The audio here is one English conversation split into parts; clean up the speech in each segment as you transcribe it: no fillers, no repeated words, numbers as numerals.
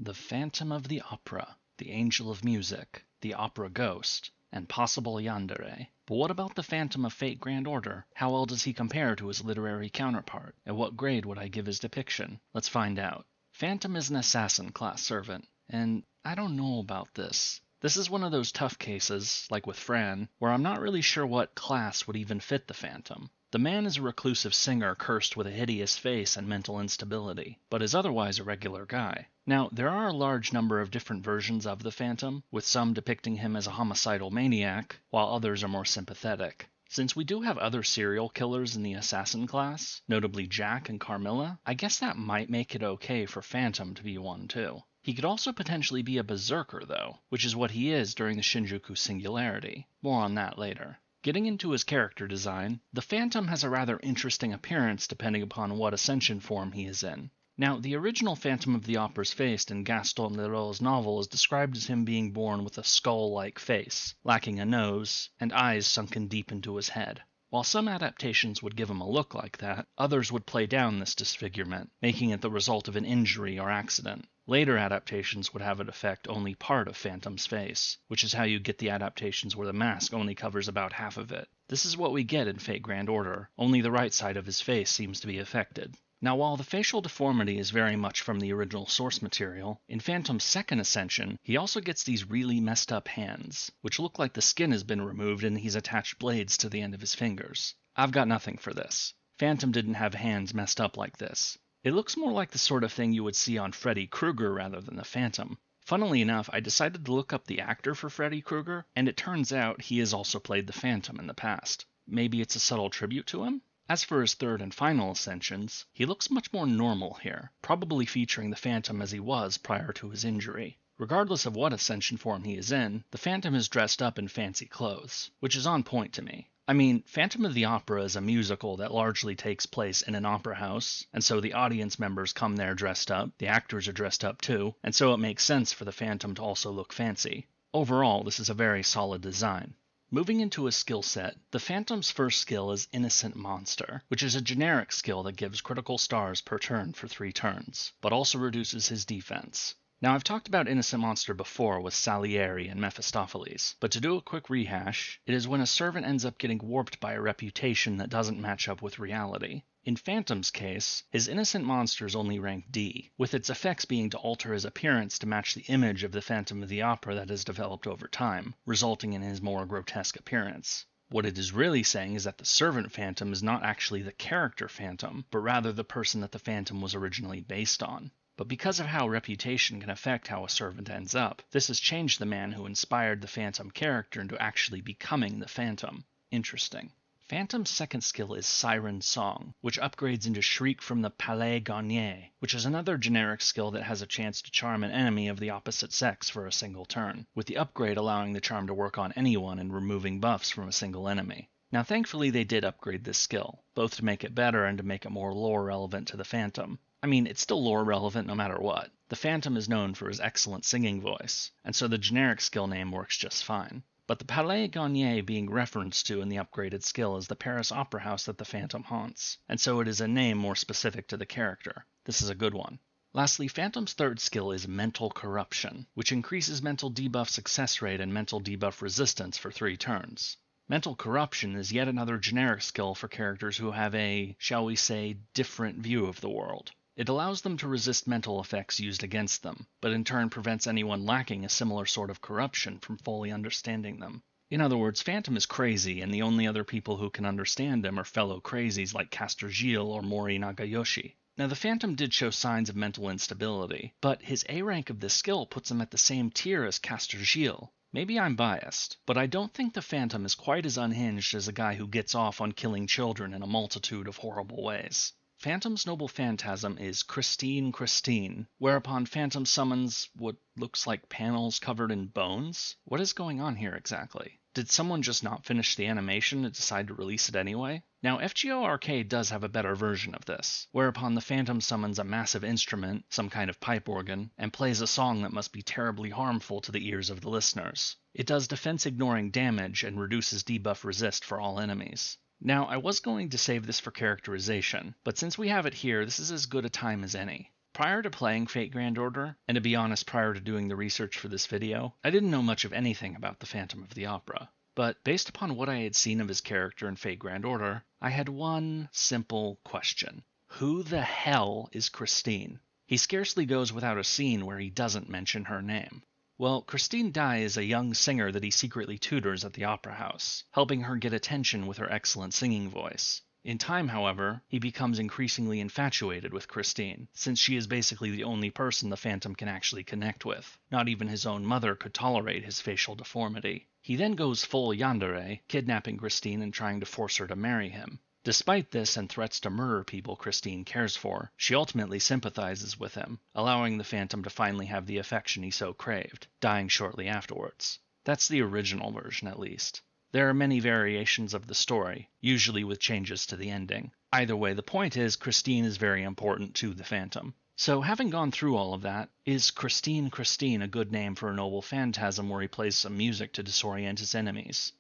The Phantom of the Opera, the Angel of Music, the Opera Ghost, and possible Yandere. But what about the Phantom of Fate Grand Order? How well does he compare to his literary counterpart? And what grade would I give his depiction? Let's find out. Phantom is an assassin class servant, and I don't know about this. This is one of those tough cases, like with Fran, where I'm not really sure what class would even fit the Phantom. The man is a reclusive singer cursed with a hideous face and mental instability, but is otherwise a regular guy. Now, there are a large number of different versions of the Phantom, with some depicting him as a homicidal maniac, while others are more sympathetic. Since we do have other serial killers in the assassin class, notably Jack and Carmilla, I guess that might make it okay for Phantom to be one too. He could also potentially be a berserker though, which is what he is during the Shinjuku Singularity. More on that later. Getting into his character design, the Phantom has a rather interesting appearance depending upon what ascension form he is in. Now, the original Phantom of the Opera's face in Gaston Leroux's novel is described as him being born with a skull-like face, lacking a nose, and eyes sunken deep into his head. While some adaptations would give him a look like that, others would play down this disfigurement, making it the result of an injury or accident. Later adaptations would have it affect only part of Phantom's face, which is how you get the adaptations where the mask only covers about half of it. This is what we get in Fate Grand Order, only the right side of his face seems to be affected. Now, while the facial deformity is very much from the original source material, in Phantom's second ascension, he also gets these really messed up hands, which look like the skin has been removed and he's attached blades to the end of his fingers. I've got nothing for this. Phantom didn't have hands messed up like this. It looks more like the sort of thing you would see on Freddy Krueger rather than the Phantom. Funnily enough, I decided to look up the actor for Freddy Krueger, and it turns out he has also played the Phantom in the past. Maybe it's a subtle tribute to him? As for his third and final ascensions, he looks much more normal here, probably featuring the Phantom as he was prior to his injury. Regardless of what ascension form he is in, the Phantom is dressed up in fancy clothes, which is on point to me. I mean, Phantom of the Opera is a musical that largely takes place in an opera house, and so the audience members come there dressed up, the actors are dressed up too, and so it makes sense for the Phantom to also look fancy. Overall, this is a very solid design. Moving into his skill set, the Phantom's first skill is Innocent Monster, which is a generic skill that gives critical stars per turn for 3 turns, but also reduces his defense. Now, I've talked about Innocent Monster before with Salieri and Mephistopheles, but to do a quick rehash, it is when a servant ends up getting warped by a reputation that doesn't match up with reality. In Phantom's case, his Innocent Monster is only rank D, with its effects being to alter his appearance to match the image of the Phantom of the Opera that has developed over time, resulting in his more grotesque appearance. What it is really saying is that the servant Phantom is not actually the character Phantom, but rather the person that the Phantom was originally based on. But because of how reputation can affect how a servant ends up, this has changed the man who inspired the Phantom character into actually becoming the Phantom. Interesting. Phantom's second skill is Siren Song, which upgrades into Shriek from the Palais Garnier, which is another generic skill that has a chance to charm an enemy of the opposite sex for a single turn, with the upgrade allowing the charm to work on anyone and removing buffs from a single enemy. Now thankfully they did upgrade this skill, both to make it better and to make it more lore relevant to the Phantom. I mean, it's still lore relevant no matter what. The Phantom is known for his excellent singing voice, and so the generic skill name works just fine. But the Palais Garnier being referenced to in the upgraded skill is the Paris opera house that the Phantom haunts, and so it is a name more specific to the character. This is a good one. Lastly, Phantom's third skill is Mental Corruption, which increases mental debuff success rate and mental debuff resistance for 3 turns. Mental Corruption is yet another generic skill for characters who have a, shall we say, different view of the world. It allows them to resist mental effects used against them, but in turn prevents anyone lacking a similar sort of corruption from fully understanding them. In other words, Phantom is crazy, and the only other people who can understand him are fellow crazies like Castor Gilles or Mori Nagayoshi. Now, the Phantom did show signs of mental instability, but his A rank of this skill puts him at the same tier as Castor Gilles. Maybe I'm biased, but I don't think the Phantom is quite as unhinged as a guy who gets off on killing children in a multitude of horrible ways. Phantom's noble phantasm is Christine Christine, whereupon Phantom summons what looks like panels covered in bones? What is going on here exactly? Did someone just not finish the animation and decide to release it anyway? Now, FGO Arcade does have a better version of this, whereupon the Phantom summons a massive instrument, some kind of pipe organ, and plays a song that must be terribly harmful to the ears of the listeners. It does defense-ignoring damage and reduces debuff resist for all enemies. Now, I was going to save this for characterization, but since we have it here, this is as good a time as any. Prior to playing Fate Grand Order, and to be honest, prior to doing the research for this video, I didn't know much of anything about the Phantom of the Opera. But based upon what I had seen of his character in Fate Grand Order, I had one simple question. Who the hell is Christine? He scarcely goes without a scene where he doesn't mention her name. Well, Christine Dai is a young singer that he secretly tutors at the opera house, helping her get attention with her excellent singing voice. In time, however, he becomes increasingly infatuated with Christine, since she is basically the only person the Phantom can actually connect with. Not even his own mother could tolerate his facial deformity. He then goes full yandere, kidnapping Christine and trying to force her to marry him. Despite this and threats to murder people Christine cares for, she ultimately sympathizes with him, allowing the Phantom to finally have the affection he so craved, dying shortly afterwards. That's the original version, at least. There are many variations of the story, usually with changes to the ending. Either way, the point is Christine is very important to the Phantom. So having gone through all of that, is Christine a good name for a noble phantasm where he plays some music to disorient his enemies?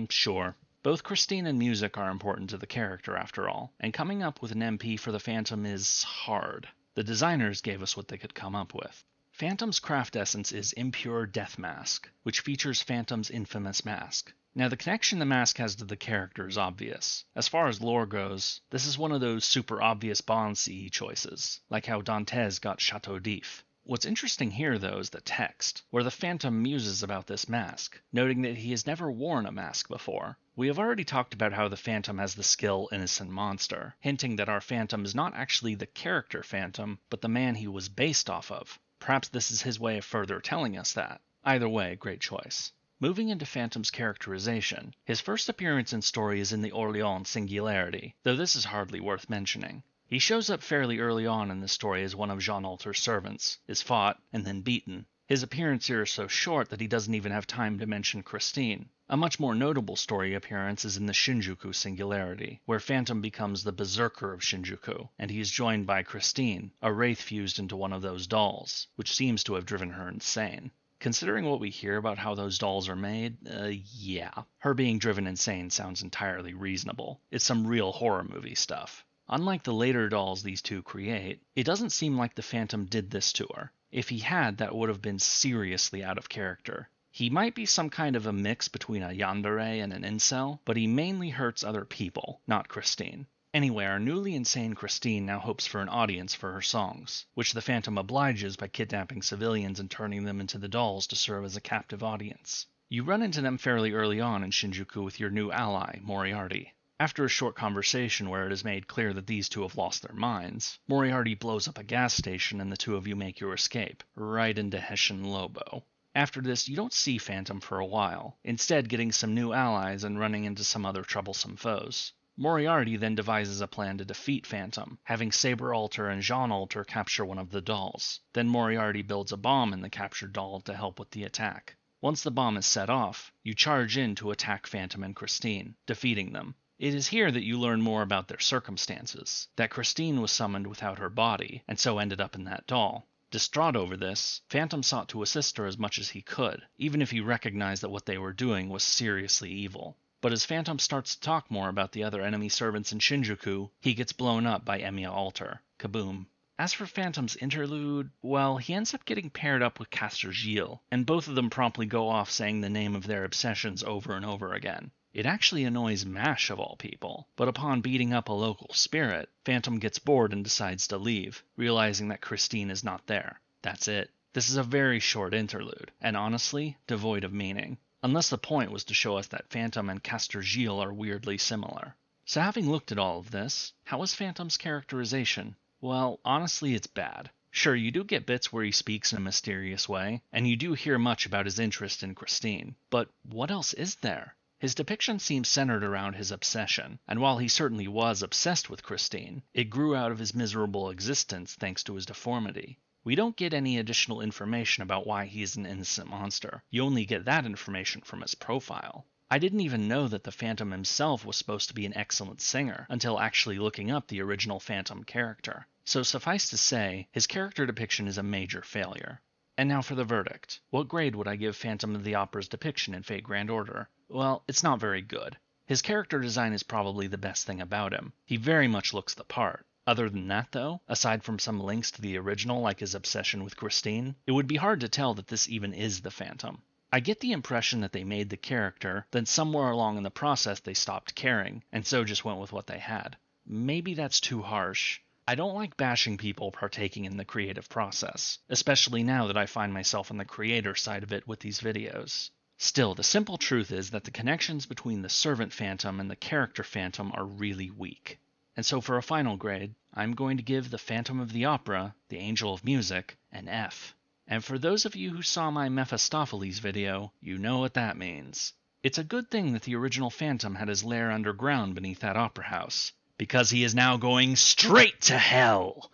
Sure. Both Christine and music are important to the character after all, and coming up with an MP for the Phantom is hard. The designers gave us what they could come up with. Phantom's craft essence is Impure Death Mask, which features Phantom's infamous mask. Now, the connection the mask has to the character is obvious. As far as lore goes, this is one of those super obvious Bond CE choices, like how Dantes got Chateau d'If. What's interesting here, though, is the text, where the Phantom muses about this mask, noting that he has never worn a mask before. We have already talked about how the Phantom has the skill Innocent Monster, hinting that our Phantom is not actually the character Phantom, but the man he was based off of. Perhaps this is his way of further telling us that. Either way, great choice. Moving into Phantom's characterization, his first appearance in story is in the Orléans Singularity, though this is hardly worth mentioning. He shows up fairly early on in the story as one of Jean Alter's servants, is fought, and then beaten. His appearance here is so short that he doesn't even have time to mention Christine. A much more notable story appearance is in the Shinjuku Singularity, where Phantom becomes the Berserker of Shinjuku, and he is joined by Christine, a wraith fused into one of those dolls, which seems to have driven her insane. Considering what we hear about how those dolls are made, yeah. Her being driven insane sounds entirely reasonable. It's some real horror movie stuff. Unlike the later dolls these two create, it doesn't seem like the Phantom did this to her. If he had, that would have been seriously out of character. He might be some kind of a mix between a yandere and an incel, but he mainly hurts other people, not Christine. Anyway, our newly insane Christine now hopes for an audience for her songs, which the Phantom obliges by kidnapping civilians and turning them into the dolls to serve as a captive audience. You run into them fairly early on in Shinjuku with your new ally, Moriarty. After a short conversation where it is made clear that these two have lost their minds, Moriarty blows up a gas station and the two of you make your escape, right into Hessian Lobo. After this, you don't see Phantom for a while, instead getting some new allies and running into some other troublesome foes. Moriarty then devises a plan to defeat Phantom, having Saber Alter and Jean Alter capture one of the dolls. Then Moriarty builds a bomb in the captured doll to help with the attack. Once the bomb is set off, you charge in to attack Phantom and Christine, defeating them. It is here that you learn more about their circumstances, that Christine was summoned without her body, and so ended up in that doll. Distraught over this, Phantom sought to assist her as much as he could, even if he recognized that what they were doing was seriously evil. But as Phantom starts to talk more about the other enemy servants in Shinjuku, he gets blown up by Emiya Alter. Kaboom. As for Phantom's interlude, well, he ends up getting paired up with Castor Gilles, and both of them promptly go off saying the name of their obsessions over and over again. It actually annoys MASH of all people, but upon beating up a local spirit, Phantom gets bored and decides to leave, realizing that Christine is not there. That's it. This is a very short interlude, and honestly, devoid of meaning. Unless the point was to show us that Phantom and Castor Gilles are weirdly similar. So having looked at all of this, how is Phantom's characterization? Well, honestly, it's bad. Sure, you do get bits where he speaks in a mysterious way, and you do hear much about his interest in Christine, but what else is there? His depiction seems centered around his obsession, and while he certainly was obsessed with Christine, it grew out of his miserable existence thanks to his deformity. We don't get any additional information about why he is an innocent monster. You only get that information from his profile. I didn't even know that the Phantom himself was supposed to be an excellent singer until actually looking up the original Phantom character. So suffice to say, his character depiction is a major failure. And now for the verdict. What grade would I give Phantom of the Opera's depiction in Fate Grand Order? Well, it's not very good. His character design is probably the best thing about him. He very much looks the part. Other than that though, aside from some links to the original like his obsession with Christine, it would be hard to tell that this even is the Phantom. I get the impression that they made the character, then somewhere along in the process they stopped caring, and so just went with what they had. Maybe that's too harsh. I don't like bashing people partaking in the creative process, especially now that I find myself on the creator side of it with these videos. Still, the simple truth is that the connections between the servant phantom and the character phantom are really weak. And so for a final grade, I'm going to give the Phantom of the Opera, the Angel of Music, an F. And for those of you who saw my Mephistopheles video, you know what that means. It's a good thing that the original Phantom had his lair underground beneath that opera house, because he is now going straight to hell!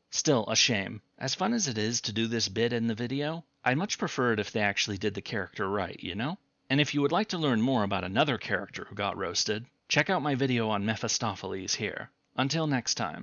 Still, a shame. As fun as it is to do this bit in the video, I'd much prefer it if they actually did the character right, you know? And if you would like to learn more about another character who got roasted, check out my video on Mephistopheles here. Until next time.